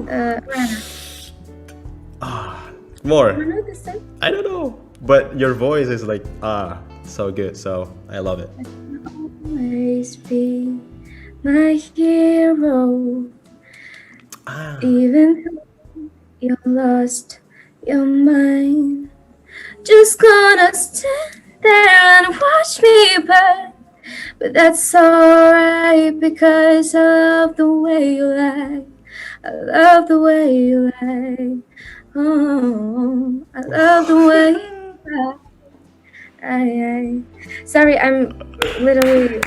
Mana? Ah, more. Mana the same? I don't know, but your voice is like so good. So I love it. Always be my hero, Ah, even though you're lost your mind. Just gonna stand there and watch me burn. But that's alright because I love the way you lie. I love the way you lie. Oh, I love the way you lie. Sorry, I'm literally